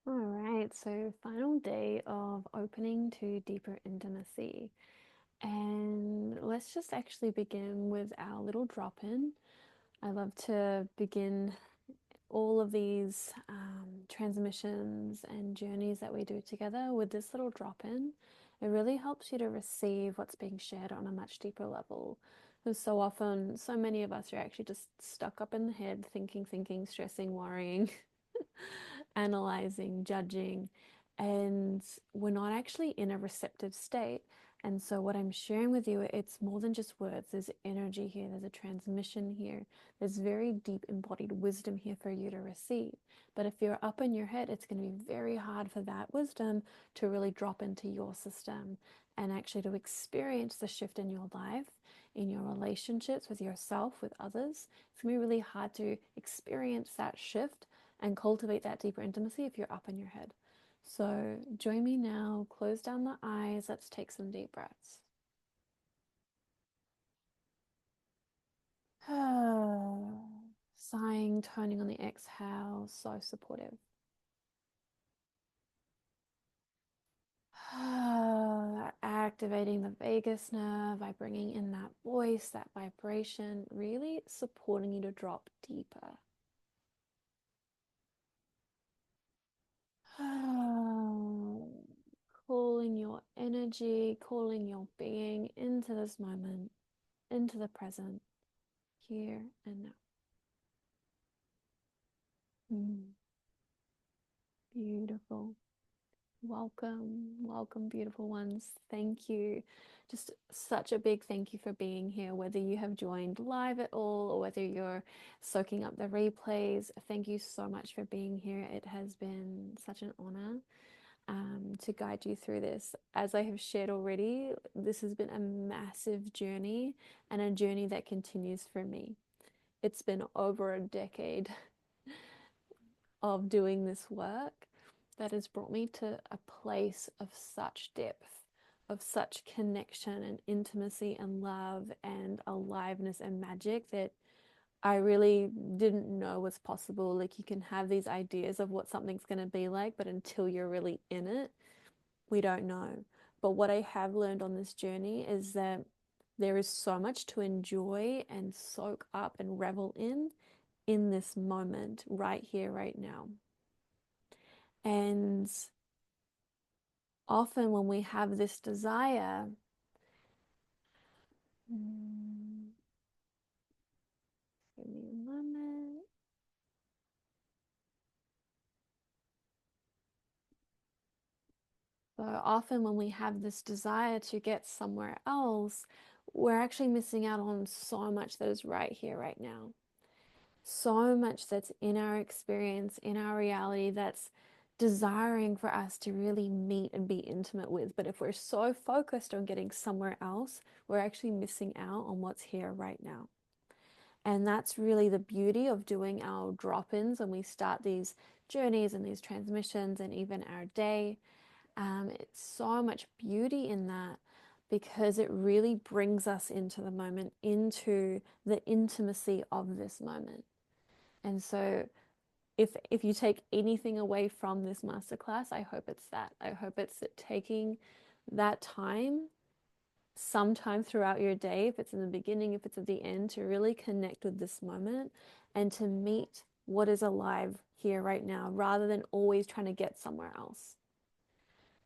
All right, so final day of opening to deeper intimacy. And let's just actually begin with our little drop in. I love to begin all of these transmissions and journeys that we do together with this little drop in. It really helps you to receive what's being shared on a much deeper level. Because so often, so many of us are actually just stuck up in the head, thinking, stressing, worrying, analyzing, judging, and we're not actually in a receptive state. And so, what I'm sharing with you, it's more than just words. There's energy here, there's a transmission here, there's very deep embodied wisdom here for you to receive. But if you're up in your head, it's going to be very hard for that wisdom to really drop into your system and actually to experience the shift in your life, in your relationships with yourself, with others. It's going to be really hard to experience that shift and cultivate that deeper intimacy if you're up in your head. So join me now, close down the eyes, let's take some deep breaths. Sighing, toning on the exhale, so supportive. Activating the vagus nerve by bringing in that voice, that vibration, really supporting you to drop deeper. Calling your energy, calling your being into this moment, into the present, here and now. Beautiful. Welcome, beautiful ones. Thank you. Just such a big thank you for being here, whether you have joined live at all or whether you're soaking up the replays. Thank you so much for being here. It has been such an honor to guide you through this. As I have shared already, this has been a massive journey and a journey that continues for me. It's been over a decade of doing this work that has brought me to a place of such depth, of such connection and intimacy and love and aliveness and magic that I really didn't know was possible. Like, you can have these ideas of what something's going to be like, but until you're really in it, we don't know. But what I have learned on this journey is that there is so much to enjoy and soak up and revel in this moment, right here, right now. And often when we have this desire, give me a moment. So often when we have this desire to get somewhere else, we're actually missing out on so much that is right here, right now. So much that's in our experience, in our reality, that's desiring for us to really meet and be intimate with. But if we're so focused on getting somewhere else, we're actually missing out on what's here right now. And that's really the beauty of doing our drop ins when we start these journeys and these transmissions and even our day. It's so much beauty in that because it really brings us into the moment, into the intimacy of this moment. And so, if you take anything away from this masterclass, I hope it's that. I hope it's that taking that time sometime throughout your day, if it's in the beginning, if it's at the end, to really connect with this moment and to meet what is alive here right now rather than always trying to get somewhere else.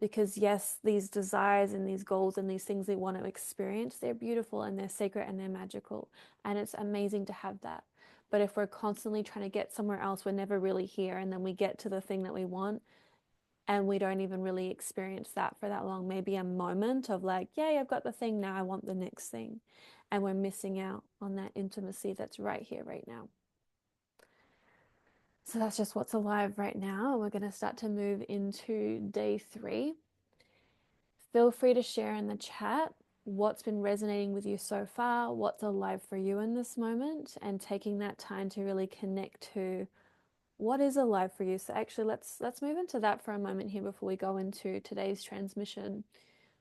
Because yes, these desires and these goals and these things we want to experience, they're beautiful and they're sacred and they're magical. And it's amazing to have that. But if we're constantly trying to get somewhere else, we're never really here. And then we get to the thing that we want and we don't even really experience that for that long. Maybe a moment of like, yay, I've got the thing, now I want the next thing. And we're missing out on that intimacy that's right here, right now. So that's just what's alive right now. We're going to start to move into day 3. Feel free to share in the chat what's been resonating with you so far, what's alive for you in this moment, and taking that time to really connect to what is alive for you. So actually let's move into that for a moment here before we go into today's transmission.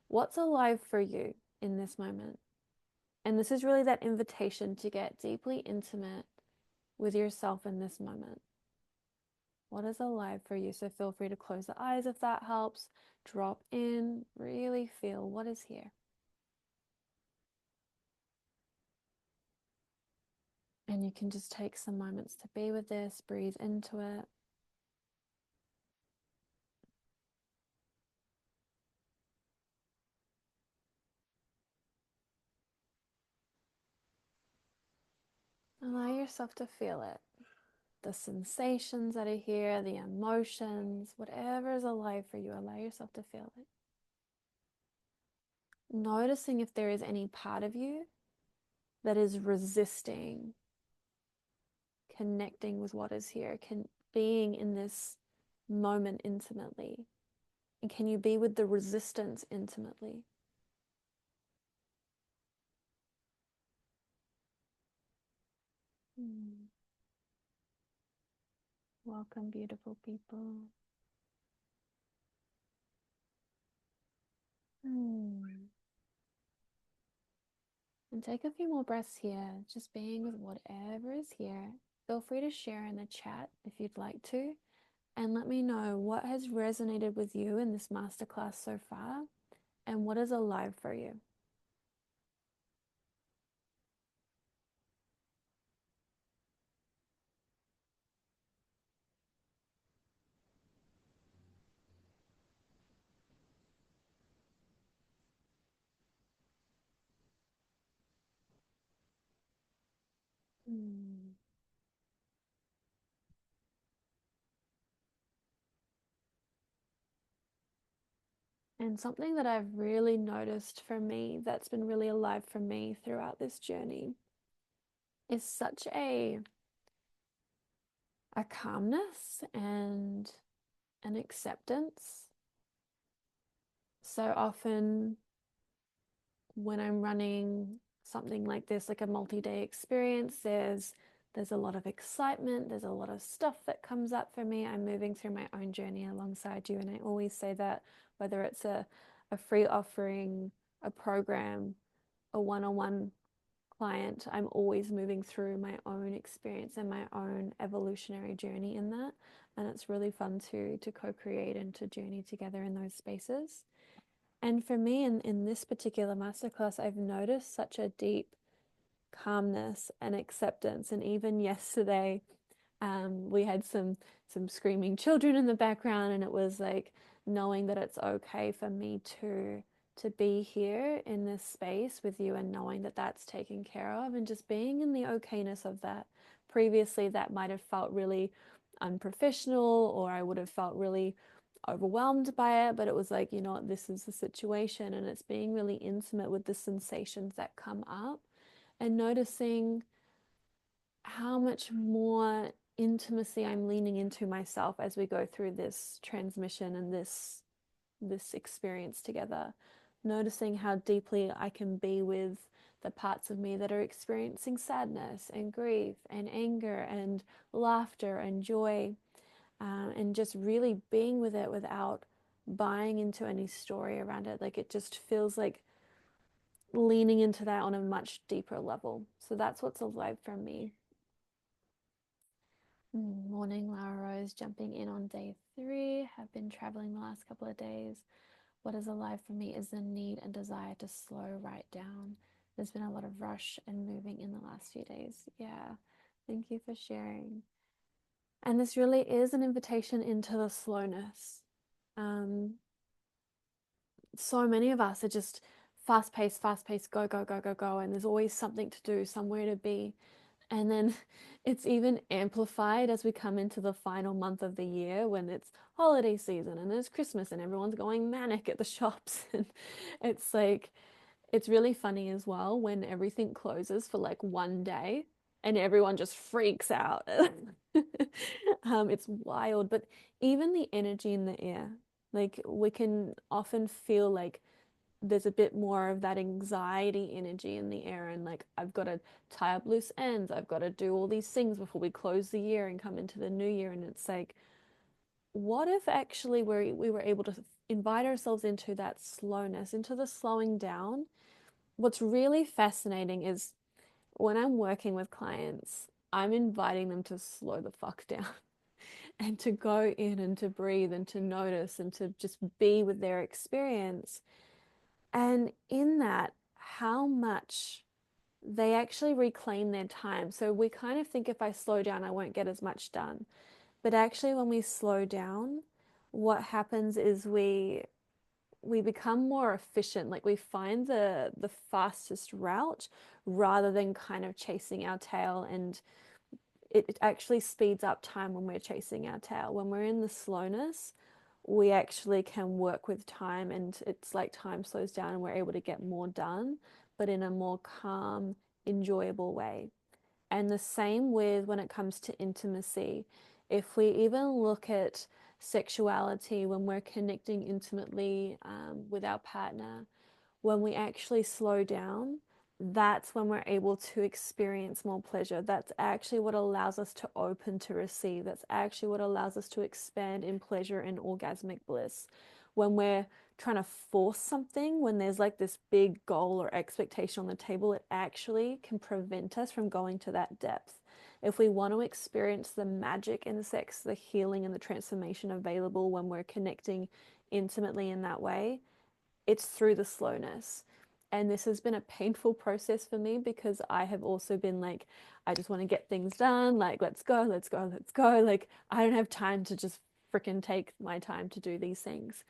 What's alive for you in this moment? And this is really that invitation to get deeply intimate with yourself in this moment. What is alive for you? So feel free to close the eyes if that helps. Drop in, really feel what is here. And you can just take some moments to be with this, breathe into it. Allow yourself to feel it. The sensations that are here, the emotions, whatever is alive for you, allow yourself to feel it. Noticing if there is any part of you that is resisting connecting with what is here, being in this moment intimately. And can you be with the resistance intimately? Welcome, beautiful people. And take a few more breaths here, just being with whatever is here. Feel free to share in the chat if you'd like to, and let me know what has resonated with you in this masterclass so far and what is alive for you. And something that I've really noticed for me that's been really alive for me throughout this journey is such a calmness and an acceptance. So often when I'm running something like this, like a multi-day experience, there's a lot of excitement, there's a lot of stuff that comes up for me. I'm moving through my own journey alongside you, and I always say that whether it's a free offering, a program, a one-on-one client, I'm always moving through my own experience and my own evolutionary journey in that. And it's really fun to co-create and to journey together in those spaces. And for me, in this particular masterclass, I've noticed such a deep calmness and acceptance. And even yesterday, we had some screaming children in the background, and it was like knowing that it's okay for me to be here in this space with you, and knowing that that's taken care of, and just being in the okayness of that. Previously, that might have felt really unprofessional, or I would have felt really overwhelmed by it, but it was like, you know what, this is the situation, and it's being really intimate with the sensations that come up and noticing how much more intimacy I'm leaning into myself as we go through this transmission and this experience together. Noticing how deeply I can be with the parts of me that are experiencing sadness and grief and anger and laughter and joy, and just really being with it without buying into any story around it. Like it just feels like leaning into that on a much deeper level. So that's what's alive for me. Morning, Lara Rose, jumping in on day 3. Have been traveling the last couple of days. What is alive for me is the need and desire to slow right down. There's been a lot of rush and moving in the last few days. Yeah, thank you for sharing. And this really is an invitation into the slowness. Um, so many of us are just fast paced, go, go, go, go, go. And there's always something to do, somewhere to be. And then it's even amplified as we come into the final month of the year when it's holiday season and there's Christmas and everyone's going manic at the shops. And it's like, it's really funny as well when everything closes for like one day and everyone just freaks out. It's wild, but even the energy in the air, like we can often feel like there's a bit more of that anxiety energy in the air, and like I've got to tie up loose ends, I've got to do all these things before we close the year and come into the new year. And it's like, what if actually we were able to invite ourselves into that slowness, into the slowing down? What's really fascinating is when I'm working with clients, I'm inviting them to slow the fuck down. and to go in and to breathe and to notice and to just be with their experience. And in that, how much they actually reclaim their time. So we kind of think if I slow down, I won't get as much done. But actually, when we slow down, what happens is we become more efficient. Like we find the fastest route rather than kind of chasing our tail. And it actually speeds up time when we're chasing our tail. When we're in the slowness, we actually can work with time, and it's like time slows down and we're able to get more done, but in a more calm, enjoyable way. And the same with when it comes to intimacy. If we even look at sexuality, when we're connecting intimately with our partner, when we actually slow down, that's when we're able to experience more pleasure. That's actually what allows us to open to receive. That's actually what allows us to expand in pleasure and orgasmic bliss. When we're trying to force something, when there's like this big goal or expectation on the table, it actually can prevent us from going to that depth. If we want to experience the magic in sex, the healing and the transformation available when we're connecting intimately in that way, it's through the slowness. And this has been a painful process for me because I have also been like, I just want to get things done. Like, let's go, let's go, let's go. Like, I don't have time to just freaking take my time to do these things.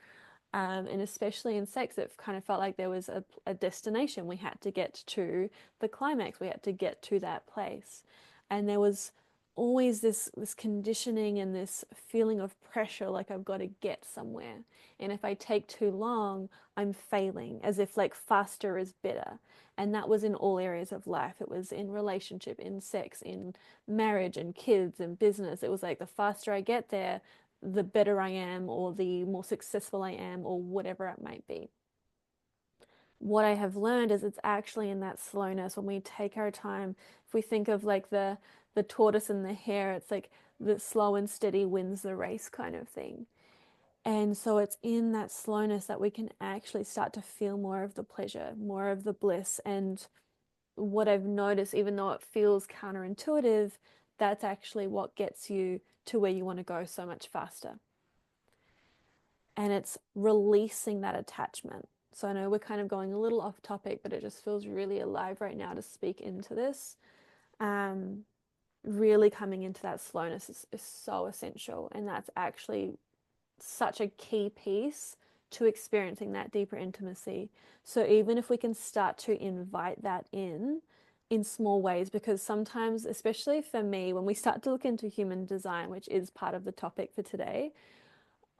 And especially in sex, it kind of felt like there was a destination. We had to get to the climax. We had to get to that place. And there was always this conditioning and this feeling of pressure, like I've got to get somewhere. And if I take too long, I'm failing, as if like faster is better. And that was in all areas of life. It was in relationship, in sex, in marriage, and kids, and business. It was like the faster I get there, the better I am, or the more successful I am, or whatever it might be. What I have learned is it's actually in that slowness when we take our time. If we think of like the tortoise and the hare, it's like the slow and steady wins the race kind of thing. And so it's in that slowness that we can actually start to feel more of the pleasure, more of the bliss. And what I've noticed, even though it feels counterintuitive, that's actually what gets you to where you want to go so much faster. And it's releasing that attachment. So I know we're kind of going a little off topic, but it just feels really alive right now to speak into this. Um, really coming into that slowness is so essential. And that's actually such a key piece to experiencing that deeper intimacy. So even if we can start to invite that in small ways, because sometimes, especially for me, when we start to look into human design, which is part of the topic for today,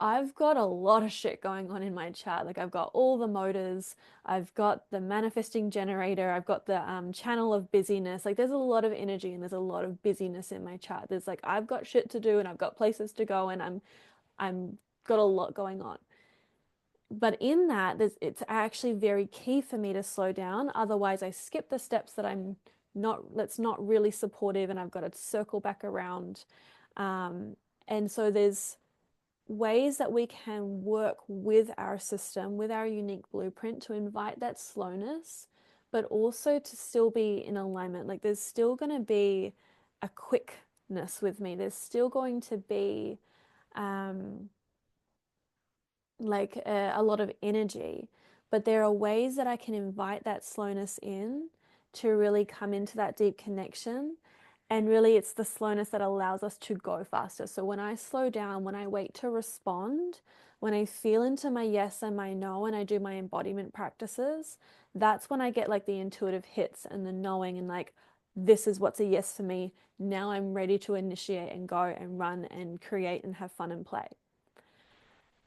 I've got a lot of shit going on in my chart. Like I've got all the motors, I've got the manifesting generator, I've got the channel of busyness. Like there's a lot of energy and there's a lot of busyness in my chart. There's like I've got shit to do and I've got places to go and I'm got a lot going on. But in that, it's actually very key for me to slow down. Otherwise, I skip the steps that I'm not, that's not really supportive, and I've got to circle back around. And so there's ways that we can work with our system, with our unique blueprint to invite that slowness, but also to still be in alignment. Like there's still going to be a quickness with me. There's still going to be um, like a lot of energy, but there are ways that I can invite that slowness in to really come into that deep connection. And really, it's the slowness that allows us to go faster. So when I slow down, when I wait to respond, when I feel into my yes and my no, and I do my embodiment practices, that's when I get like the intuitive hits and the knowing and like, this is what's a yes for me. Now I'm ready to initiate and go and run and create and have fun and play,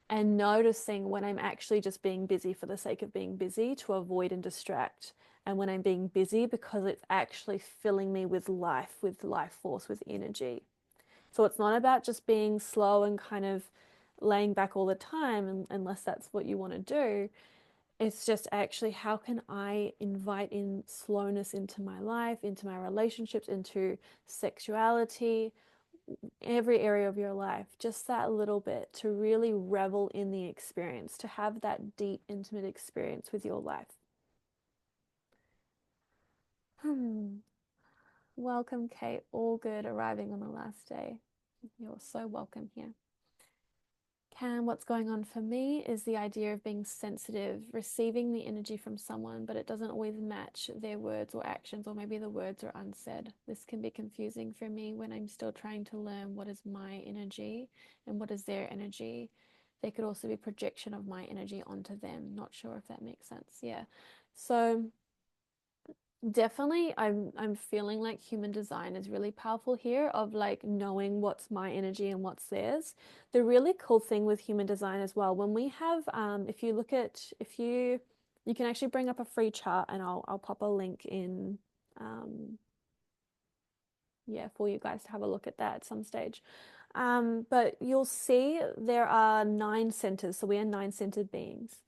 and noticing when I'm actually just being busy for the sake of being busy to avoid and distract, and when I'm being busy because it's actually filling me with life force, with energy. So it's not about just being slow and kind of laying back all the time, unless that's what you want to do. It's just actually how can I invite in slowness into my life, into my relationships, into sexuality, every area of your life, just that little bit, to really revel in the experience, to have that deep, intimate experience with your life. Hmm. Welcome, Kate. All good, arriving on the last day. You're so welcome here. Cam, what's going on for me is the idea of being sensitive, receiving the energy from someone, but it doesn't always match their words or actions, or maybe the words are unsaid. This can be confusing for me when I'm still trying to learn what is my energy and what is their energy. There could also be projection of my energy onto them. Not sure if that makes sense. Yeah. So definitely I'm feeling like human design is really powerful here, of like knowing what's my energy and what's theirs. The really cool thing with human design as well, when we have if you look at, if you can actually bring up a free chart, and I'll pop a link in yeah, for you guys to have a look at that at some stage. But you'll see there are 9 centers, so we are 9-centered beings.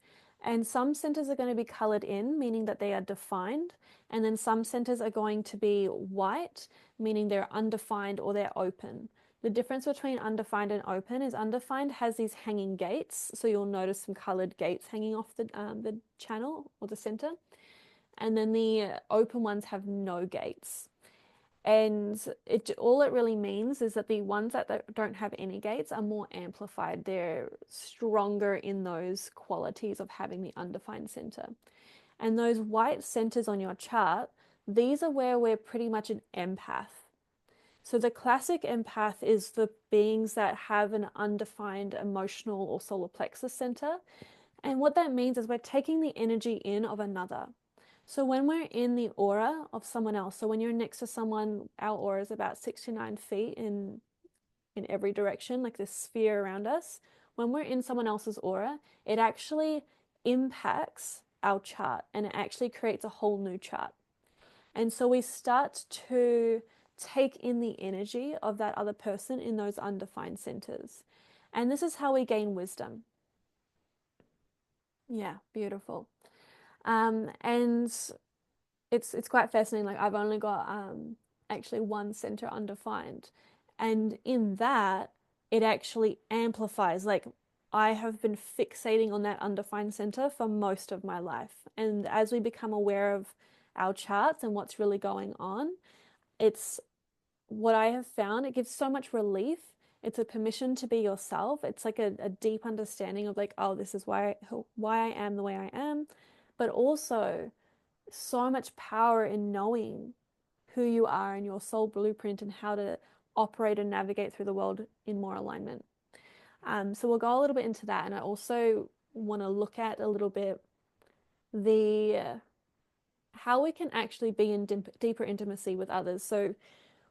And some centers are going to be colored in, meaning that they are defined. And then some centers are going to be white, meaning they're undefined or they're open. The difference between undefined and open is undefined has these hanging gates. So you'll notice some colored gates hanging off the channel or the center. And then the open ones have no gates. And all it really means is that the ones that don't have any gates are more amplified. They're stronger in those qualities of having the undefined center. And those white centers on your chart, these are where we're pretty much an empath. So the classic empath is the beings that have an undefined emotional or solar plexus center. And what that means is we're taking the energy in of another. So when we're in the aura of someone else, so when you're next to someone, our aura is about 6 to 9 feet in every direction, like this sphere around us. When we're in someone else's aura, it actually impacts our chart, and it actually creates a whole new chart. And so we start to take in the energy of that other person in those undefined centers. And this is how we gain wisdom. Yeah, beautiful. And it's quite fascinating. Like, I've only got actually one center undefined, and in that it actually amplifies. Like, I have been fixating on that undefined center for most of my life, and as we become aware of our charts and what's really going on, it's what I have found. It gives so much relief. It's a permission to be yourself. It's like a deep understanding of like, oh, this is why I am the way I am, but also so much power in knowing who you are and your soul blueprint and how to operate and navigate through the world in more alignment. So we'll go a little bit into that, and I also want to look at a little bit the how we can actually be in deeper intimacy with others. So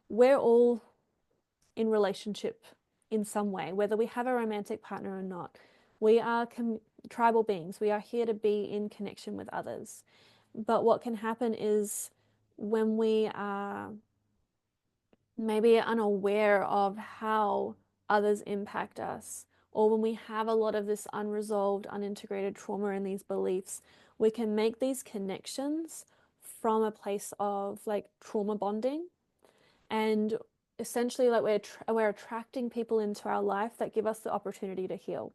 we're all in relationship in some way, whether we have a romantic partner or not. We are tribal beings. We are here to be in connection with others. But what can happen is when we are maybe unaware of how others impact us, or when we have a lot of this unresolved, unintegrated trauma and these beliefs, we can make these connections from a place of like trauma bonding, and essentially like we're attracting people into our life that give us the opportunity to heal.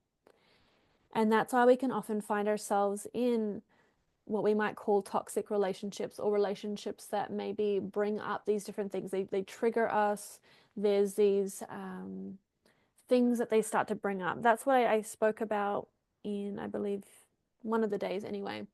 And that's why we can often find ourselves in what we might call toxic relationships, or relationships that maybe bring up these different things. They trigger us. There's these things that they start to bring up. That's what I spoke about in, I believe, one of the days anyway,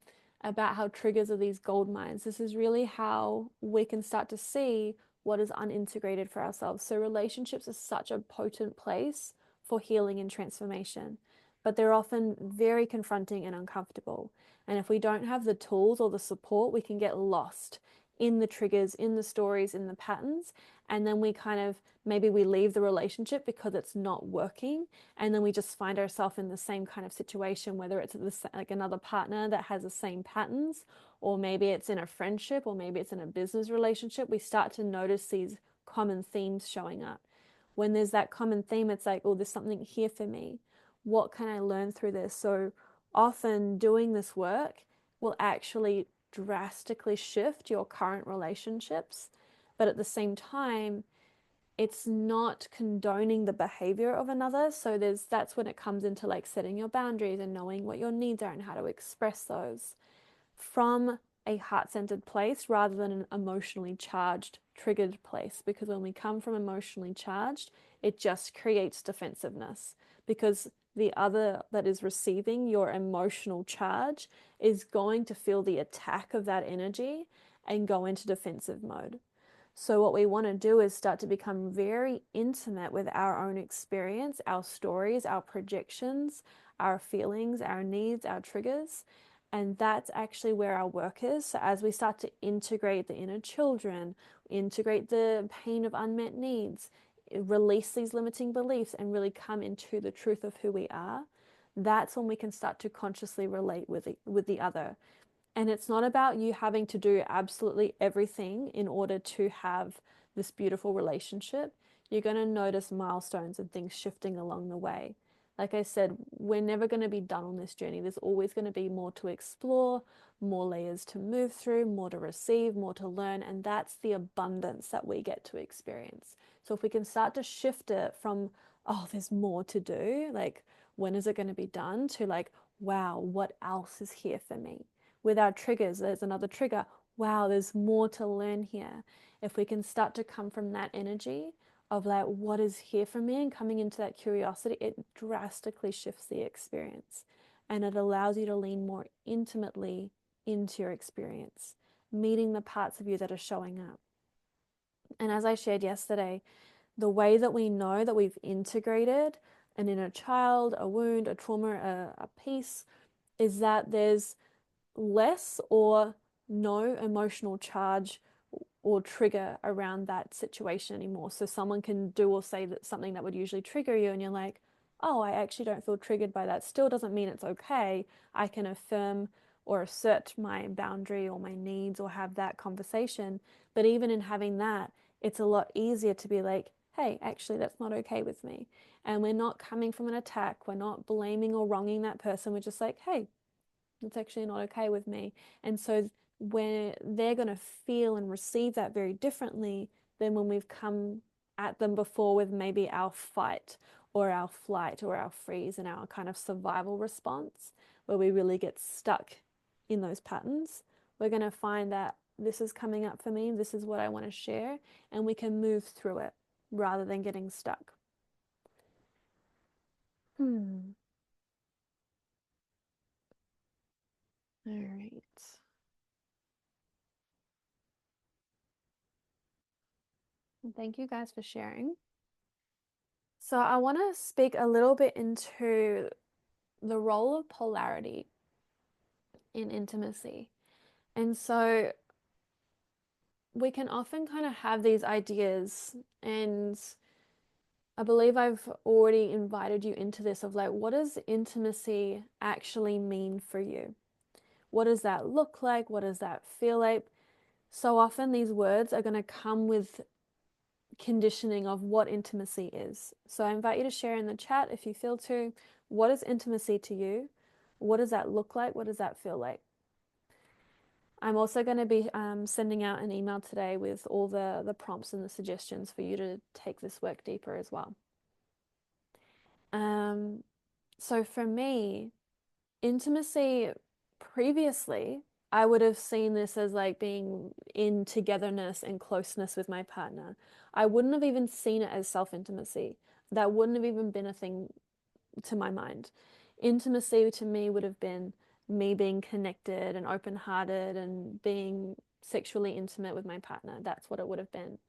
about how triggers are these gold mines. This is really how we can start to see what is unintegrated for ourselves. So relationships are such a potent place for healing and transformation, but they're often very confronting and uncomfortable. And if we don't have the tools or the support, we can get lost in the triggers, in the stories, in the patterns. And then we kind of, maybe we leave the relationship because it's not working. And then we just find ourselves in the same kind of situation, whether it's like another partner that has the same patterns, or maybe it's in a friendship, or maybe it's in a business relationship. We start to notice these common themes showing up. When there's that common theme, it's like, oh, there's something here for me. What can I learn through this? So often doing this work will actually drastically shift your current relationships, but at the same time, it's not condoning the behavior of another. So that's when it comes into like setting your boundaries and knowing what your needs are and how to express those from a heart-centered place rather than an emotionally charged triggered place, because when we come from emotionally charged, it just creates defensiveness, because the other that is receiving your emotional charge is going to feel the attack of that energy and go into defensive mode. So what we want to do is start to become very intimate with our own experience, our stories, our projections, our feelings, our needs, our triggers. And that's actually where our work is. So as we start to integrate the inner children, integrate the pain of unmet needs, release these limiting beliefs, and really come into the truth of who we are, that's when we can start to consciously relate with the other. And it's not about you having to do absolutely everything in order to have this beautiful relationship. You're going to notice milestones and things shifting along the way. Like I said, we're never going to be done on this journey. There's always going to be more to explore, more layers to move through, more to receive, more to learn. And that's the abundance that we get to experience. So if we can start to shift it from, oh, there's more to do, like, when is it going to be done, to like, wow, what else is here for me? With our triggers, there's another trigger. Wow, there's more to learn here. If we can start to come from that energy of like, what is here for me, and coming into that curiosity, it drastically shifts the experience. And it allows you to lean more intimately into your experience, meeting the parts of you that are showing up. And as I shared yesterday, the way that we know that we've integrated an inner child, a wound, a trauma, a piece, is that there's less or no emotional charge or trigger around that situation anymore. So someone can do or say that something that would usually trigger you, and you're like, oh, I actually don't feel triggered by that. Still doesn't mean it's okay. I can affirm or assert my boundary or my needs or have that conversation. But even in having that, it's a lot easier to be like, hey, actually, that's not okay with me. And we're not coming from an attack. We're not blaming or wronging that person. We're just like, hey, it's actually not okay with me. And so where they're going to feel and receive that very differently than when we've come at them before with maybe our fight or our flight or our freeze and our kind of survival response, where we really get stuck in those patterns. We're going to find that this is coming up for me, this is what I want to share, and we can move through it rather than getting stuck. All right. Thank you guys for sharing. So I want to speak a little bit into the role of polarity in intimacy. And so we can often kind of have these ideas, and I believe I've already invited you into this, of like, what does intimacy actually mean for you? What does that look like? What does that feel like? So often these words are going to come with conditioning of what intimacy is. So I invite you to share in the chat, if you feel to, what is intimacy to you? What does that look like? What does that feel like? I'm also going to be sending out an email today with all the prompts and the suggestions for you to take this work deeper as well. So for me, intimacy previously, I would have seen this as like being in togetherness and closeness with my partner. I wouldn't have even seen it as self-intimacy. That wouldn't have even been a thing to my mind. Intimacy to me would have been me being connected and open-hearted and being sexually intimate with my partner. That's what it would have been.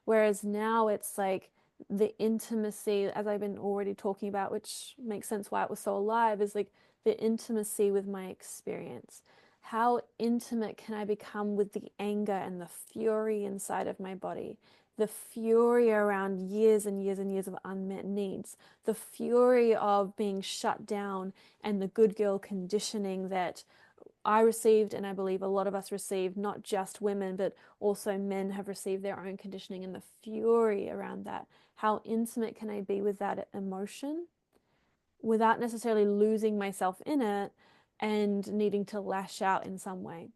Whereas now it's like the intimacy, as I've been already talking about, which makes sense why it was so alive, is like the intimacy with my experience. How intimate can I become with the anger and the fury inside of my body? The fury around years and years and years of unmet needs, the fury of being shut down, and the good girl conditioning that I received, and I believe a lot of us received, not just women, but also men have received their own conditioning, and the fury around that. How intimate can I be with that emotion without necessarily losing myself in it and needing to lash out in some way?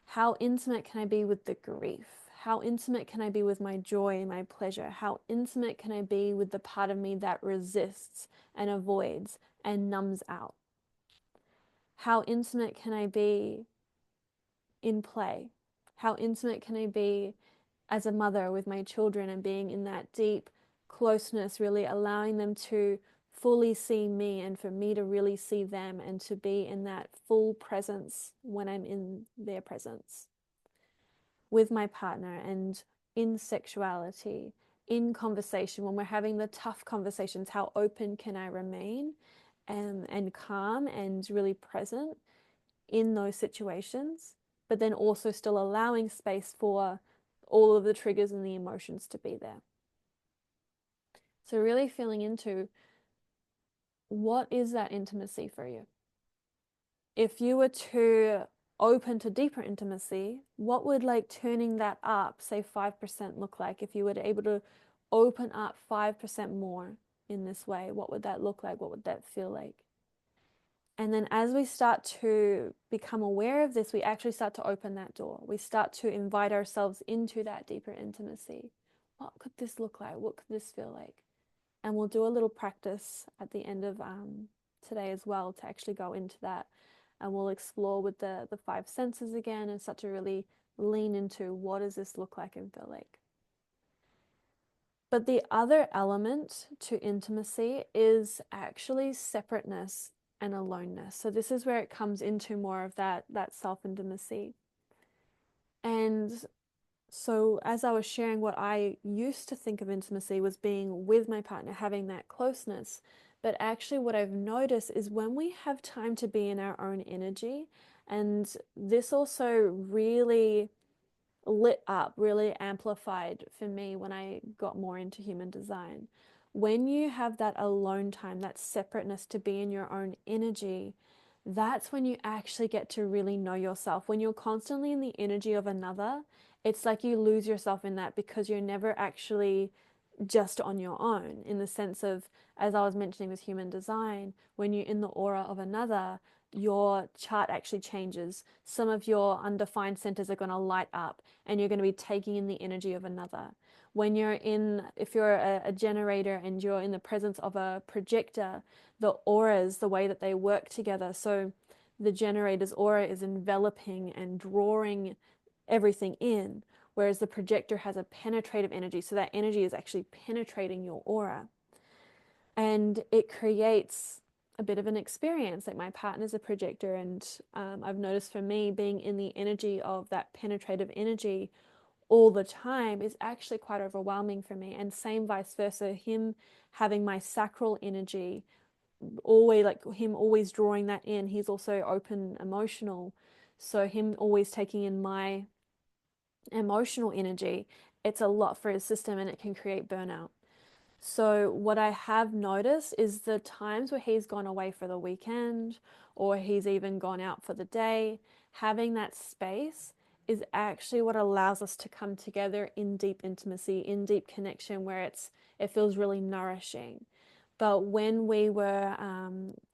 How intimate can I be with the grief? How intimate can I be with my joy and my pleasure? How intimate can I be with the part of me that resists and avoids and numbs out? How intimate can I be in play? How intimate can I be as a mother with my children and being in that deep closeness, really allowing them to fully see me and for me to really see them and to be in that full presence when I'm in their presence with my partner and in sexuality, in conversation, when we're having the tough conversations, how open can I remain and calm and really present in those situations, but then also still allowing space for all of the triggers and the emotions to be there. So, really feeling into what is that intimacy for you? If you were to open to deeper intimacy, what would like turning that up, say 5%, look like? If you were able to open up 5% more in this way, what would that look like? What would that feel like? And then as we start to become aware of this, we actually start to open that door. We start to invite ourselves into that deeper intimacy. What could this look like? What could this feel like? And we'll do a little practice at the end of today as well to actually go into that. And we'll explore with the five senses again and start to really lean into what does this look like and feel like. But the other element to intimacy is actually separateness and aloneness. So this is where it comes into more of that self-intimacy. And so as I was sharing, what I used to think of intimacy was being with my partner, having that closeness. But actually what I've noticed is when we have time to be in our own energy, and this also really lit up, really amplified for me when I got more into human design. When you have that alone time, that separateness to be in your own energy, that's when you actually get to really know yourself. When you're constantly in the energy of another, it's like you lose yourself in that because you're never actually just on your own, in the sense of, as I was mentioning with human design, when you're in the aura of another, your chart actually changes. Some of your undefined centers are going to light up and you're going to be taking in the energy of another. When you're in, if you're a generator and you're in the presence of a projector, the auras, the way that they work together. So the generator's aura is enveloping and drawing everything in, whereas the projector has a penetrative energy. So that energy is actually penetrating your aura. And it creates a bit of an experience. Like my partner's a projector, and I've noticed for me being in the energy of that penetrative energy all the time is actually quite overwhelming for me. And same vice versa, him having my sacral energy, always like him always drawing that in. He's also open emotional, so him always taking in my emotional energy, it's a lot for his system and it can create burnout. So what I have noticed is the times where he's gone away for the weekend or he's even gone out for the day, having that space is actually what allows us to come together in deep intimacy, in deep connection, where it feels really nourishing. But when we were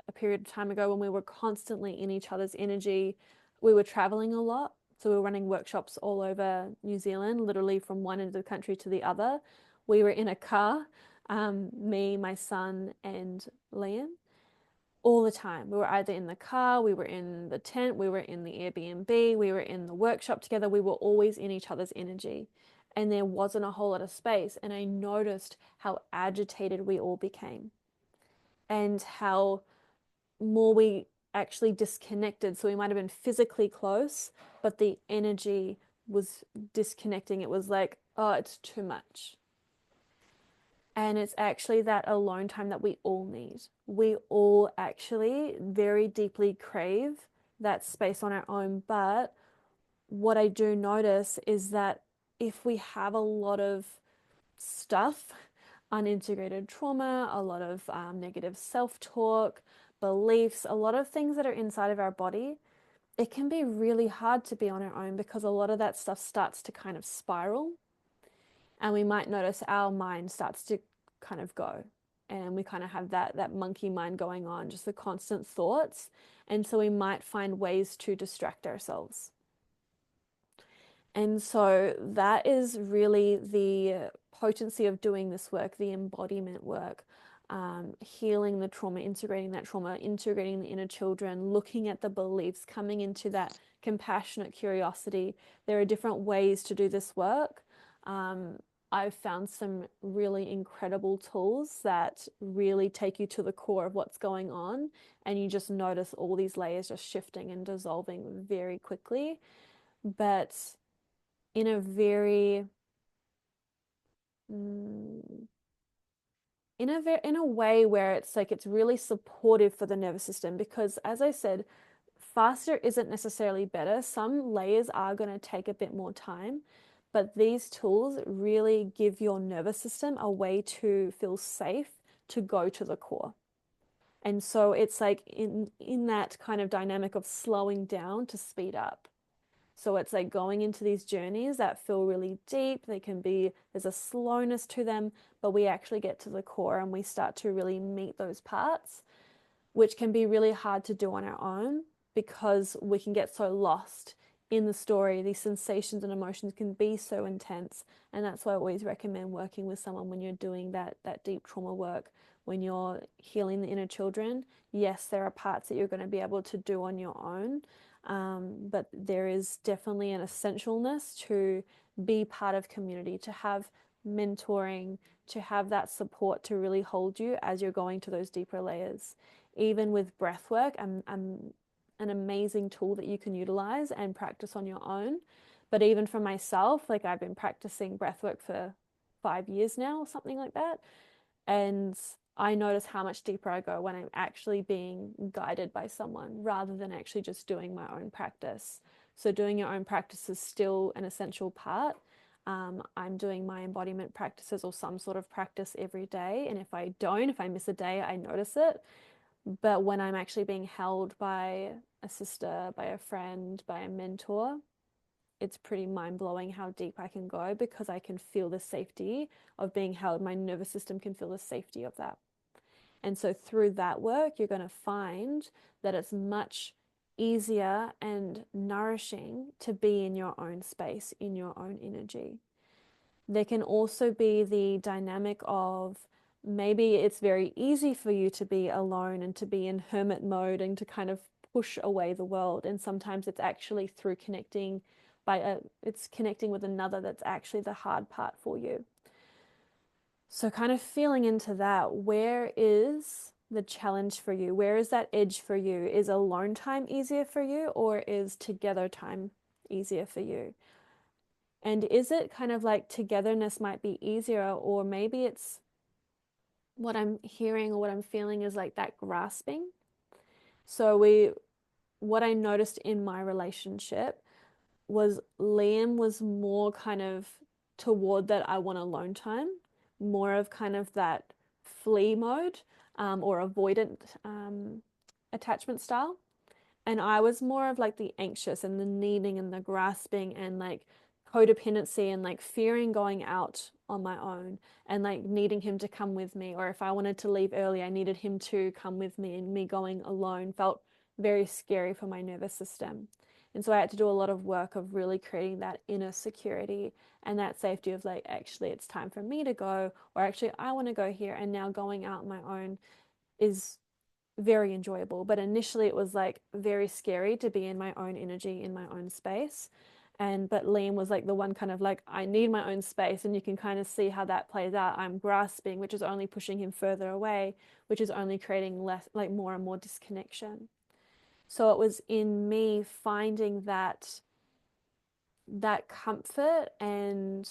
a period of time ago, when we were constantly in each other's energy, we were traveling a lot. So we were running workshops all over New Zealand, literally from one end of the country to the other. We were in a car, me, my son, and Liam, all the time. We were either in the car, we were in the tent, we were in the Airbnb, we were in the workshop together. We were always in each other's energy. And there wasn't a whole lot of space. And I noticed how agitated we all became and how more we actually disconnected. So we might have been physically close, but the energy was disconnecting. It was like, oh, it's too much. And it's actually that alone time that we all need. We all actually very deeply crave that space on our own. But what I do notice is that if we have a lot of stuff, unintegrated trauma, a lot of negative self-talk, beliefs, a lot of things that are inside of our body, it can be really hard to be on our own because a lot of that stuff starts to kind of spiral. And we might notice our mind starts to kind of go. And we kind of have that monkey mind going on, just the constant thoughts. And so we might find ways to distract ourselves. And so that is really the potency of doing this work, the embodiment work, healing the trauma, integrating that trauma, integrating the inner children, looking at the beliefs, coming into that compassionate curiosity. There are different ways to do this work. I've found some really incredible tools that really take you to the core of what's going on, and you just notice all these layers just shifting and dissolving very quickly, but in a very in a way where it's like it's really supportive for the nervous system, because as I said, faster isn't necessarily better. Some layers are going to take a bit more time, but these tools really give your nervous system a way to feel safe to go to the core. And so it's like in that kind of dynamic of slowing down to speed up. So it's like going into these journeys that feel really deep. They can be, there's a slowness to them, but we actually get to the core and we start to really meet those parts, which can be really hard to do on our own because we can get so lost in the story. These sensations and emotions can be so intense. And that's why I always recommend working with someone when you're doing that deep trauma work, when you're healing the inner children. Yes, there are parts that you're going to be able to do on your own, but there is definitely an essentialness to be part of community, to have mentoring, to have that support to really hold you as you're going to those deeper layers. Even with breath work, an amazing tool that you can utilize and practice on your own. But even for myself, like I've been practicing breath work for 5 years now or something like that. And I notice how much deeper I go when I'm actually being guided by someone rather than actually just doing my own practice. So doing your own practice is still an essential part. I'm doing my embodiment practices or some sort of practice every day. And if I miss a day, I notice it. But when I'm actually being held by a sister, by a friend, by a mentor, it's pretty mind-blowing how deep I can go because I can feel the safety of being held. My nervous system can feel the safety of that. And so through that work, you're going to find that it's much easier and nourishing to be in your own space, in your own energy. There can also be the dynamic of maybe it's very easy for you to be alone and to be in hermit mode and to kind of push away the world. And sometimes it's actually through connecting it's connecting with another that's actually the hard part for you. So kind of feeling into that, where is the challenge for you? Where is that edge for you? Is alone time easier for you, or is together time easier for you? And is it kind of like togetherness might be easier, or maybe it's what I'm hearing or what I'm feeling is like that grasping. So what I noticed in my relationship was Liam was more kind of toward that I want alone time, more of kind of that flee mode, or avoidant attachment style. And I was more of like the anxious and the needing and the grasping and like codependency and like fearing going out on my own and like needing him to come with me. Or if I wanted to leave early, I needed him to come with me, and me going alone felt very scary for my nervous system. And so I had to do a lot of work of really creating that inner security and that safety of like, actually, it's time for me to go, or actually, I want to go here. And now going out on my own is very enjoyable. But initially, it was like very scary to be in my own energy, in my own space. But Liam was like the one kind of like, I need my own space. And you can kind of see how that plays out. I'm grasping, which is only pushing him further away, which is only creating less, like more and more disconnection. So it was in me finding that comfort and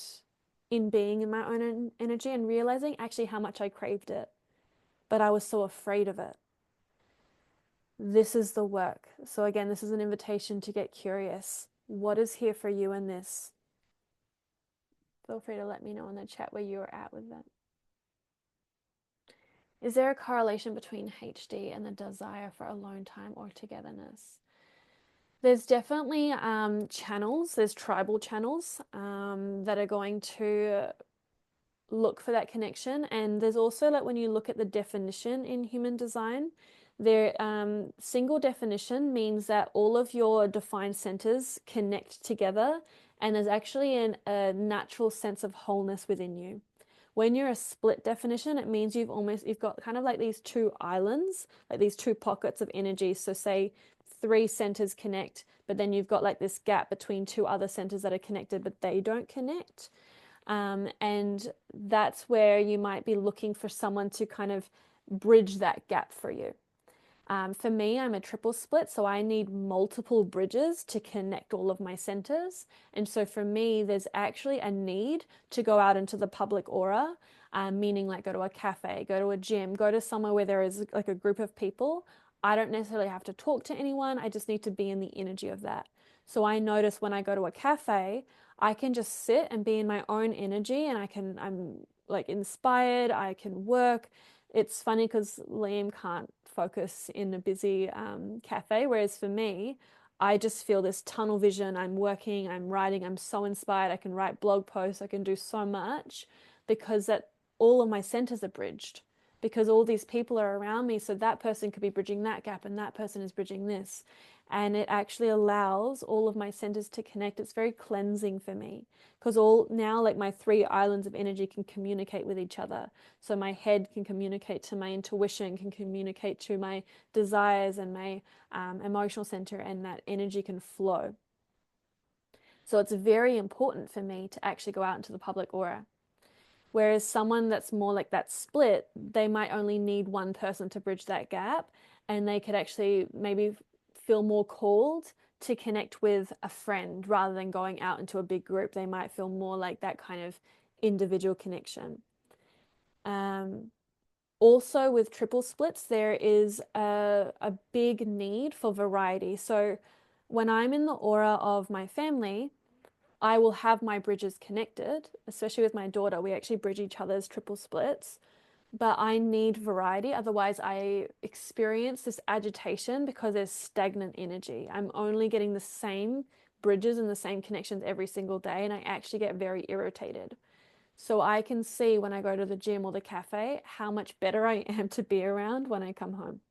in being in my own energy and realizing actually how much I craved it, but I was so afraid of it. This is the work. So again, this is an invitation to get curious. What is here for you in this? Feel free to let me know in the chat where you're at with that. Is there a correlation between HD and the desire for alone time or togetherness? There's definitely channels, there's tribal channels that are going to look for that connection. And there's also, like, when you look at the definition in human design, their single definition means that all of your defined centers connect together, and there's actually a natural sense of wholeness within you. When you're a split definition, it means you've got kind of like these two islands, like these two pockets of energy. So say 3 centers connect, but then you've got like this gap between 2 other centers that are connected, but they don't connect. And that's where you might be looking for someone to kind of bridge that gap for you. For me, I'm a triple split, so I need multiple bridges to connect all of my centers. And so for me, there's actually a need to go out into the public aura, meaning like go to a cafe, go to a gym, go to somewhere where there is like a group of people. I don't necessarily have to talk to anyone, I just need to be in the energy of that. So I notice when I go to a cafe, I can just sit and be in my own energy and I'm like inspired, I can work. It's funny because Liam can't focus in a busy cafe, whereas for me, I just feel this tunnel vision. I'm working, I'm writing, I'm so inspired. I can write blog posts, I can do so much because that all of my centers are bridged because all these people are around me. So that person could be bridging that gap and that person is bridging this. And it actually allows all of my centers to connect. It's very cleansing for me because all now like my three islands of energy can communicate with each other. So my head can communicate to my intuition, can communicate to my desires and my emotional center, and that energy can flow. So it's very important for me to actually go out into the public aura. Whereas someone that's more like that split, they might only need one person to bridge that gap, and they could actually maybe feel more called to connect with a friend rather than going out into a big group. They might feel more like that kind of individual connection. Um, Also, with triple splits, there is a big need for variety. So, when I'm in the aura of my family, I will have my bridges connected, especially with my daughter. We actually bridge each other's triple splits, but I need variety. Otherwise, I experience this agitation because there's stagnant energy. I'm only getting the same bridges and the same connections every single day, and I actually get very irritated. So I can see when I go to the gym or the cafe how much better I am to be around when I come home.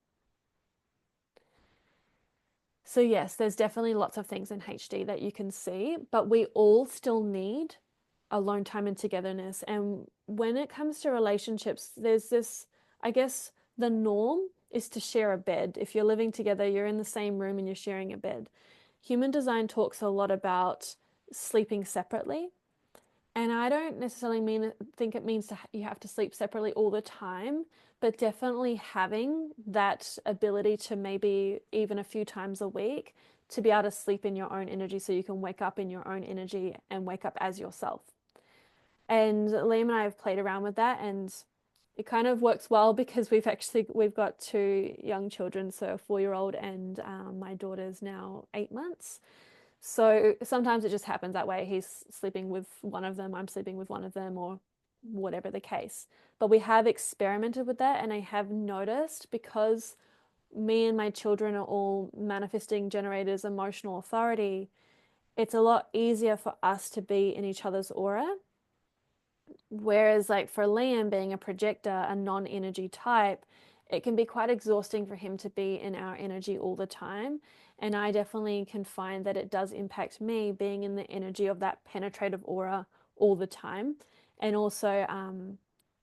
So, yes, there's definitely lots of things in HD that you can see, but we all still need alone time and togetherness. And when it comes to relationships, there's this, I guess, the norm is to share a bed. If you're living together, you're in the same room and you're sharing a bed. Human design talks a lot about sleeping separately. And I don't necessarily think it means you have to sleep separately all the time, but definitely having that ability to maybe even a few times a week to be able to sleep in your own energy so you can wake up in your own energy and wake up as yourself. And Liam and I have played around with that, and it kind of works well because we've got two young children, so a 4-year old and my daughter's now 8 months. So sometimes it just happens that way. He's sleeping with one of them, I'm sleeping with one of them, or whatever the case. But we have experimented with that, and I have noticed because me and my children are all manifesting generators, emotional authority, it's a lot easier for us to be in each other's aura. Whereas, like for Liam, being a projector, a non energy type, it can be quite exhausting for him to be in our energy all the time. And I definitely can find that it does impact me being in the energy of that penetrative aura all the time. And also,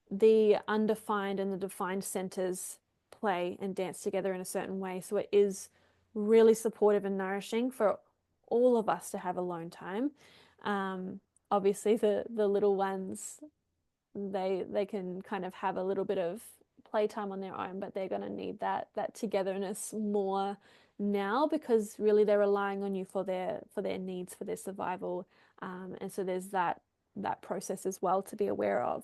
the undefined and the defined centers play and dance together in a certain way. So it is really supportive and nourishing for all of us to have alone time. Obviously, the little ones, they can kind of have a little bit of playtime on their own, but they're going to need that togetherness more now because really they're relying on you for their needs, for their survival, and so there's that process as well to be aware of.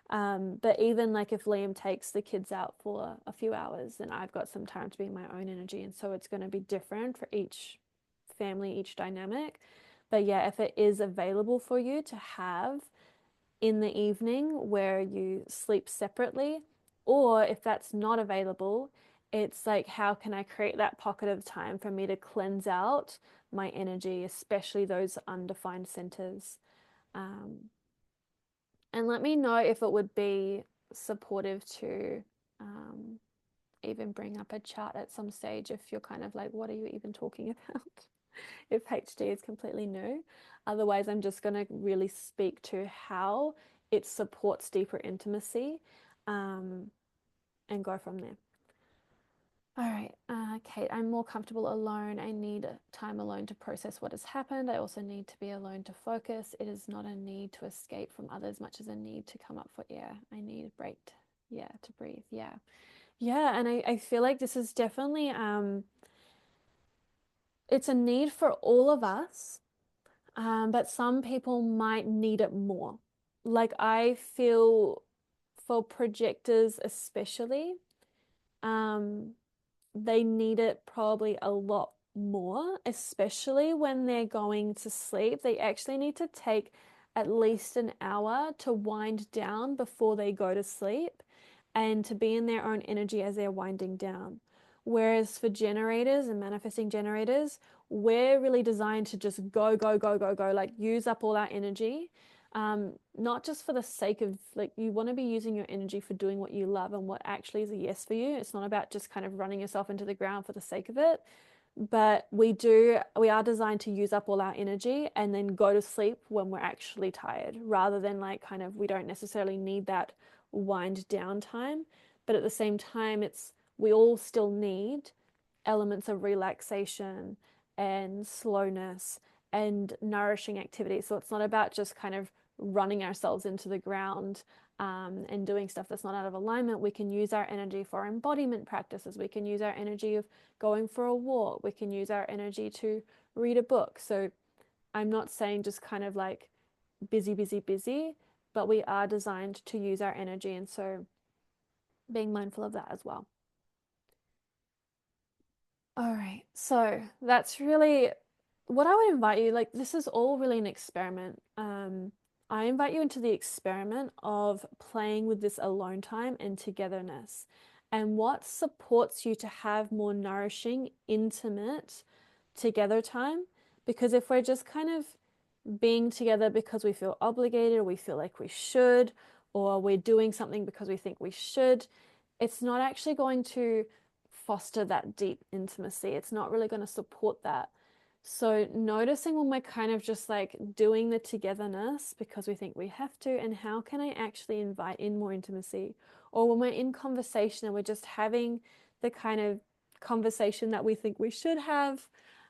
But even like if Liam takes the kids out for a few hours, then I've got some time to be in my own energy, and so it's going to be different for each family, each dynamic. But yeah, if it is available for you to have in the evening where you sleep separately, or if that's not available, it's like, how can I create that pocket of time for me to cleanse out my energy, especially those undefined centers? Um, and let me know if it would be supportive to even bring up a chart at some stage if you're kind of like, what are you even talking about? If HD is completely new. Otherwise, I'm just going to really speak to how it supports deeper intimacy and go from there. All right. okay, I'm more comfortable alone. I need time alone to process what has happened. I also need to be alone to focus. It is not a need to escape from others, much as a need to come up for air. I need a break, to breathe. Yeah, and I feel like this is definitely it's a need for all of us, but some people might need it more. Like I feel for projectors especially, um, they need it probably a lot more, especially when they're going to sleep. They actually need to take at least an hour to wind down before they go to sleep and to be in their own energy as they're winding down. Whereas for generators and manifesting generators, we're really designed to just go, go, go, go, go, like use up all our energy. Not just for the sake of like, you want to be using your energy for doing what you love and what actually is a yes for you. It's not about just kind of running yourself into the ground for the sake of it. But we are designed to use up all our energy and then go to sleep when we're actually tired, rather than like kind of, we don't necessarily need that wind down time. But at the same time, we all still need elements of relaxation and slowness and nourishing activity. So it's not about just kind of running ourselves into the ground and doing stuff that's not out of alignment. We can use our energy for embodiment practices. We can use our energy of going for a walk. We can use our energy to read a book. So I'm not saying just kind of like busy, busy, busy, but we are designed to use our energy. And so being mindful of that as well. All right, so that's really what I would invite you, like, this is all really an experiment. I invite you into the experiment of playing with this alone time and togetherness and what supports you to have more nourishing, intimate together time. Because if we're just kind of being together because we feel obligated or we feel like we should, or we're doing something because we think we should, it's not actually going to foster that deep intimacy. It's not really going to support that. So noticing when we're kind of just like doing the togetherness because we think we have to, and how can I actually invite in more intimacy? Or when we're in conversation and we're just having the kind of conversation that we think we should have,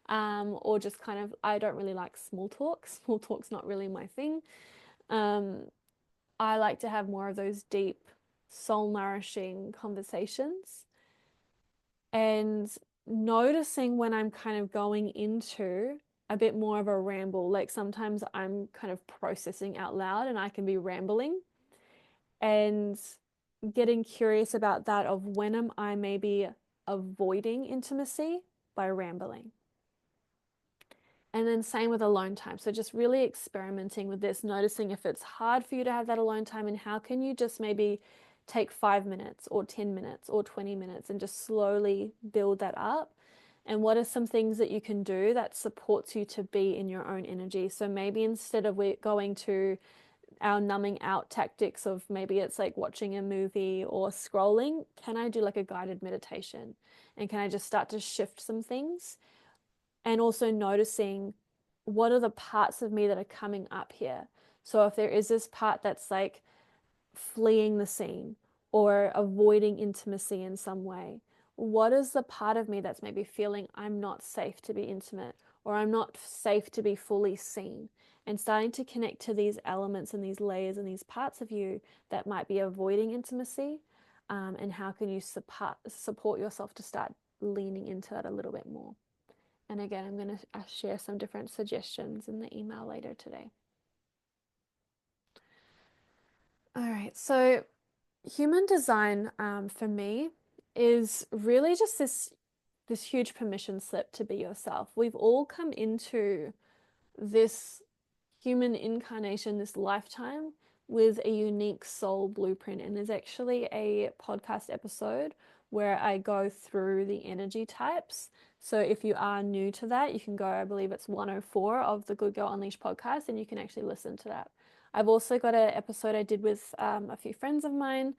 or just kind of, I don't really like small talk. Small talk's not really my thing. I like to have more of those deep, soul nourishing conversations, and noticing when I'm kind of going into a bit more of a ramble. Like sometimes I'm kind of processing out loud and I can be rambling, and getting curious about that, of when am I maybe avoiding intimacy by rambling. And then same with alone time. So just really experimenting with this, noticing if it's hard for you to have that alone time, and how can you just maybe take 5 minutes or 10 minutes or 20 minutes and just slowly build that up. And what are some things that you can do that supports you to be in your own energy? So maybe instead of going to our numbing out tactics of maybe it's like watching a movie or scrolling, can I do like a guided meditation? And can I just start to shift some things? And also noticing what are the parts of me that are coming up here. So if there is this part that's like fleeing the scene or avoiding intimacy in some way, what is the part of me that's maybe feeling I'm not safe to be intimate, or I'm not safe to be fully seen? And starting to connect to these elements and these layers and these parts of you that might be avoiding intimacy, and how can you support yourself to start leaning into that a little bit more. And again, I'm going to share some different suggestions in the email later today. All right, so human design, for me, is really just this huge permission slip to be yourself. We've all come into this human incarnation, this lifetime, with a unique soul blueprint. And there's actually a podcast episode where I go through the energy types. So if you are new to that, you can go, I believe it's 104 of the Good Girl Unleashed podcast, and you can actually listen to that. I've also got an episode I did with a few friends of mine,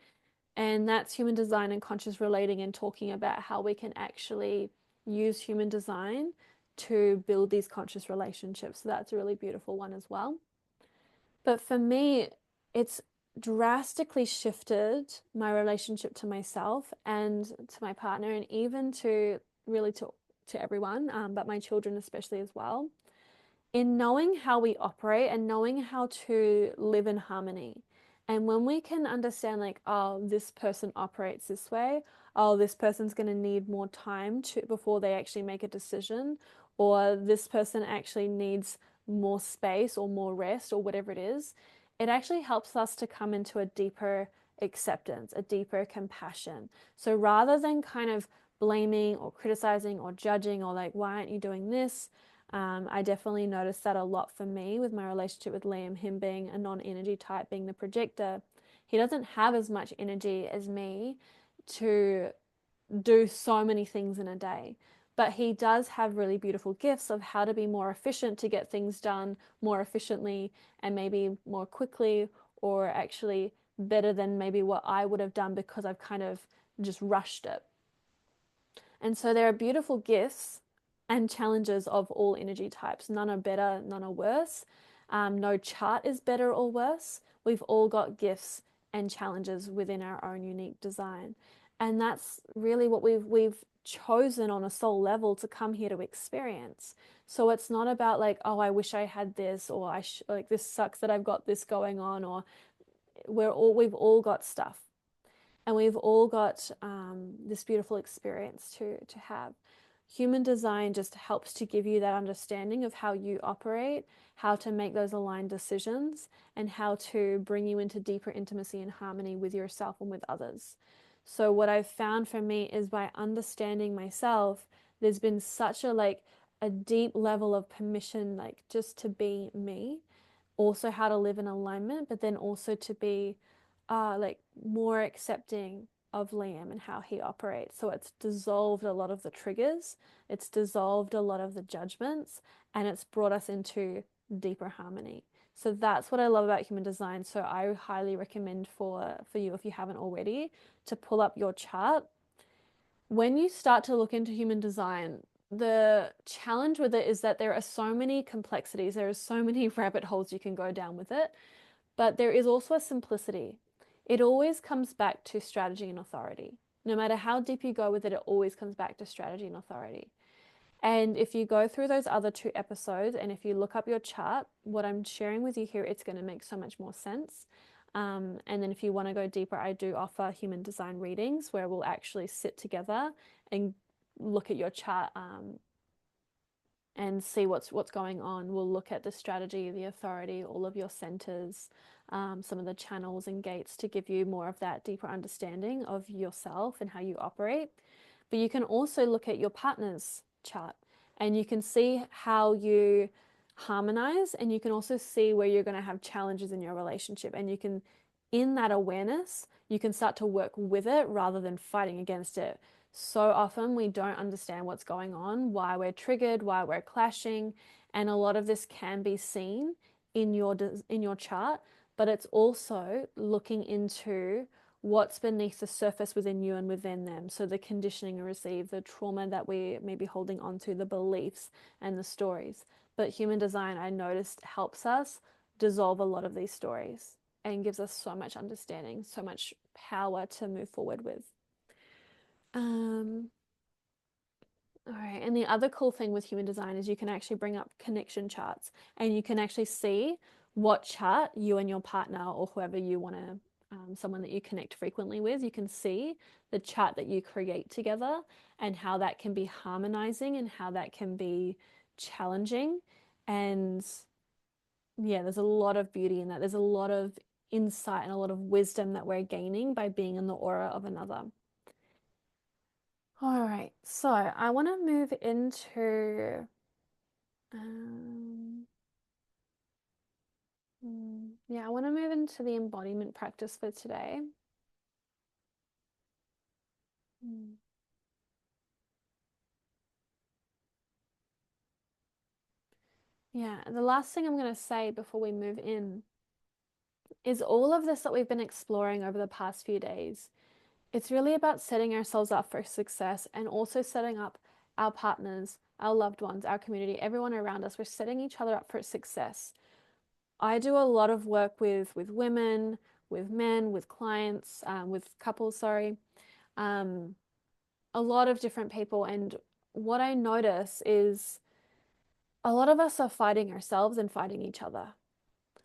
and that's human design and conscious relating, and talking about how we can actually use human design to build these conscious relationships. So that's a really beautiful one as well. But for me, it's drastically shifted my relationship to myself and to my partner, and even to really to everyone, but my children especially as well, in knowing how we operate and knowing how to live in harmony. And when we can understand, like, oh, this person operates this way, oh, this person's going to need more time to before they actually make a decision, or this person actually needs more space or more rest or whatever it is, it actually helps us to come into a deeper acceptance, a deeper compassion. So rather than kind of blaming or criticizing or judging or like, why aren't you doing this? I definitely noticed that a lot for me with my relationship with Liam, him being a non-energy type, being the projector. He doesn't have as much energy as me to do so many things in a day. But he does have really beautiful gifts of how to be more efficient to get things done more efficiently and maybe more quickly, or actually better than maybe what I would have done because I've kind of just rushed it. And so there are beautiful gifts and challenges of all energy types. None are better, none are worse. No chart is better or worse. We've all got gifts and challenges within our own unique design. And that's really what we've chosen on a soul level to come here to experience. So it's not about like, oh, I wish I had this, or like this sucks that I've got this going on, or we've all got stuff, and we've all got this beautiful experience to have. Human design just helps to give you that understanding of how you operate, how to make those aligned decisions, and how to bring you into deeper intimacy and harmony with yourself and with others. So what I've found for me is by understanding myself, there's been such a deep level of permission, like just to be me, also how to live in alignment, but then also to be like more accepting of Liam and how he operates. So it's dissolved a lot of the triggers, it's dissolved a lot of the judgments, and it's brought us into deeper harmony. So that's what I love about human design. So I highly recommend for you, if you haven't already, to pull up your chart. When you start to look into human design, the challenge with it is that there are so many complexities, there are so many rabbit holes you can go down with it, but there is also a simplicity. It always comes back to strategy and authority. No matter how deep you go with it, it always comes back to strategy and authority. And if you go through those other two episodes and if you look up your chart, what I'm sharing with you here, it's going to make so much more sense. And then if you want to go deeper, I do offer human design readings where we'll actually sit together and look at your chart and see what's going on. We'll look at the strategy, the authority, all of your centers, some of the channels and gates to give you more of that deeper understanding of yourself and how you operate. But you can also look at your partner's chart and you can see how you harmonize, and you can also see where you're going to have challenges in your relationship, and you can, in that awareness, you can start to work with it rather than fighting against it. So often we don't understand what's going on, why we're triggered, why we're clashing, and a lot of this can be seen in your chart, but it's also looking into what's beneath the surface within you and within them. So the conditioning we receive, the trauma that we may be holding on to, the beliefs and the stories. But human design, I noticed, helps us dissolve a lot of these stories and gives us so much understanding, so much power to move forward with. All right, and the other cool thing with human design is you can actually bring up connection charts, and you can actually see what chart you and your partner or whoever you want to, someone that you connect frequently with, you can see the chart that you create together and how that can be harmonizing and how that can be challenging. And yeah, there's a lot of beauty in that. There's a lot of insight and a lot of wisdom that we're gaining by being in the aura of another. All right, so I want to move into um, yeah, I want to move into the embodiment practice for today. Mm. Yeah, the last thing I'm going to say before we move in is all of this that we've been exploring over the past few days. It's really about setting ourselves up for success and also setting up our partners, our loved ones, our community, everyone around us. We're setting each other up for success. I do a lot of work with women, with men, with clients, with couples, sorry, a lot of different people. And what I notice is a lot of us are fighting ourselves and fighting each other.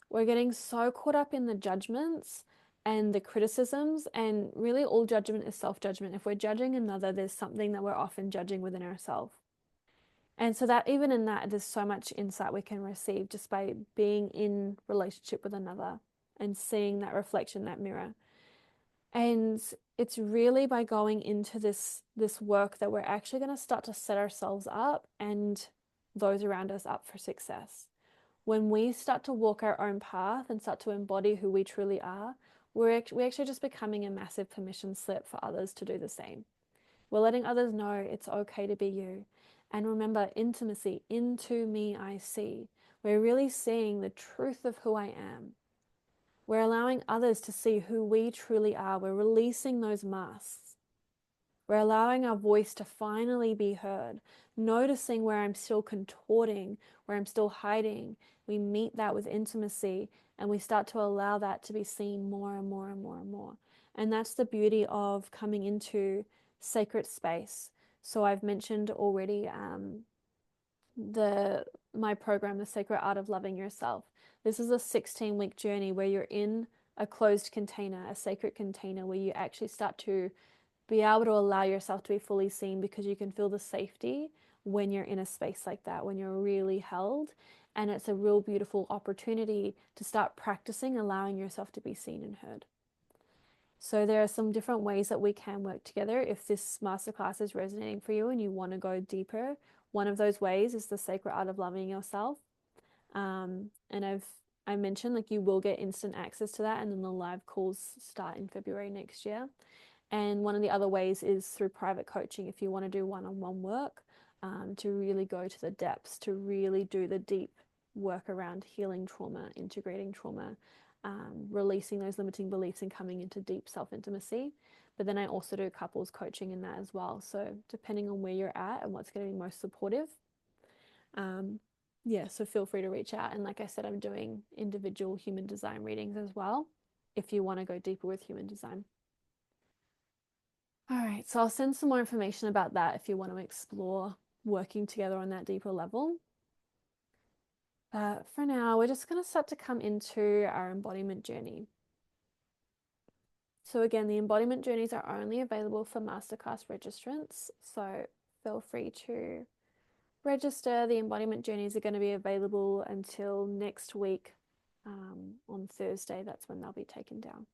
We're getting so caught up in the judgments and the criticisms, and really all judgment is self-judgment. If we're judging another, there's something that we're often judging within ourselves. And so that even in that, there's so much insight we can receive just by being in relationship with another and seeing that reflection, that mirror. And it's really by going into this work that we're actually going to start to set ourselves up and those around us up for success. When we start to walk our own path and start to embody who we truly are, we're actually just becoming a massive permission slip for others to do the same. We're letting others know it's okay to be you. And remember, intimacy, into me I see. We're really seeing the truth of who I am. We're allowing others to see who we truly are. We're releasing those masks. We're allowing our voice to finally be heard, noticing where I'm still contorting, where I'm still hiding. We meet that with intimacy, and we start to allow that to be seen more and more and more and more. And that's the beauty of coming into sacred space. So I've mentioned already my program, The Sacred Art of Loving Yourself. This is a 16-week journey where you're in a closed container, a sacred container, where you actually start to be able to allow yourself to be fully seen, because you can feel the safety when you're in a space like that, when you're really held. And it's a real beautiful opportunity to start practicing allowing yourself to be seen and heard. So there are some different ways that we can work together. If this masterclass is resonating for you and you want to go deeper, one of those ways is the sacred art of loving yourself. And I mentioned like you will get instant access to that, and then the live calls start in February next year. And one of the other ways is through private coaching if you want to do one-on-one work, to really go to the depths, to really do the deep work around healing trauma, integrating trauma, releasing those limiting beliefs and coming into deep self-intimacy. But then I also do couples coaching in that as well. So depending on where you're at and what's going to be most supportive, yeah, so feel free to reach out. And like I said, I'm doing individual human design readings as well if you want to go deeper with human design. All right, so I'll send some more information about that if you want to explore working together on that deeper level. But for now, we're just going to start to come into our embodiment journey. So again, the embodiment journeys are only available for Masterclass registrants. So feel free to register. The embodiment journeys are going to be available until next week, on Thursday. That's when they'll be taken down.